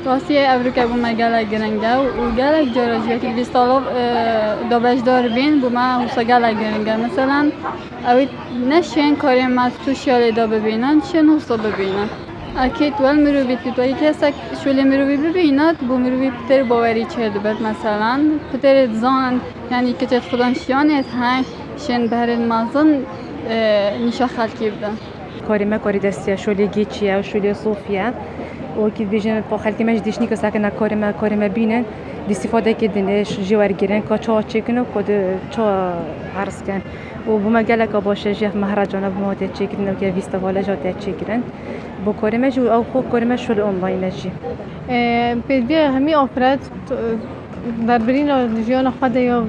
راستی افریقا بوم گله گرنگه و گله جراجی که بیستالو دابش دار بین بوم حسا گله گرنگه مثلا اوید نشین کاری ما سوشیالی دا ببینن شن حسا ببینن اکید ول مروی که توی کسی شولی مروی ببیند بو مروی پتر باوری چرد بد مثلا پتر زان یعنی که چه خودانشیانت های شن بهر مازن نیشا خلکی بدن کاری ما کاری دستی شولی گیچیه و شولی صوفیه و که بیشتر با خالتی مش دیشنی که ساکن کاری ما بینن استفاده کردنش جوار گیرن که چه چیکن و کد چه عرض کن و بوم گله که باشه جه مهرجان بوم ته چیکن و که فستیوال جاته چیکن با کاری ما جو او خود کاری ما شد آنلاین جی پیدی همی آفراد در برین جیان خود یا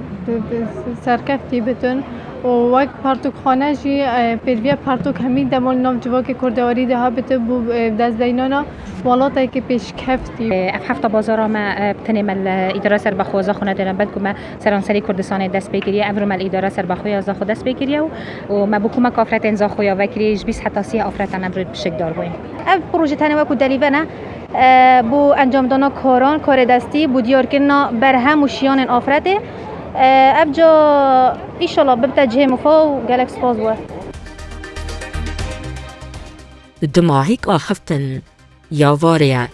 سرکفتی بتون و وقت پارتوک خانه جی پیدی پارتوک همی دمال نام جواب کردواری ده ها بتو بو دست دینانا والات که پیش کفتی هفته بازار ما بتنیم الاداره سر بخوازه خونه دارم بعد که ما سرانسری کردستان دست بگیریه افرم الاداره سر بخوی از خود دست بگیریه و ما بکوم کافرت انزا خویا وکریج بیس حتی سی افراد انا برد بشک دار بایم اف پروژه تنه وکو دلیونه بو انجام دانا کار دستی بو دیار کنا بر هم و شیان افراده ابجا ایشالا ببتا جه مفا و گلکس باز بوه دماغیک آخفتن یاواریا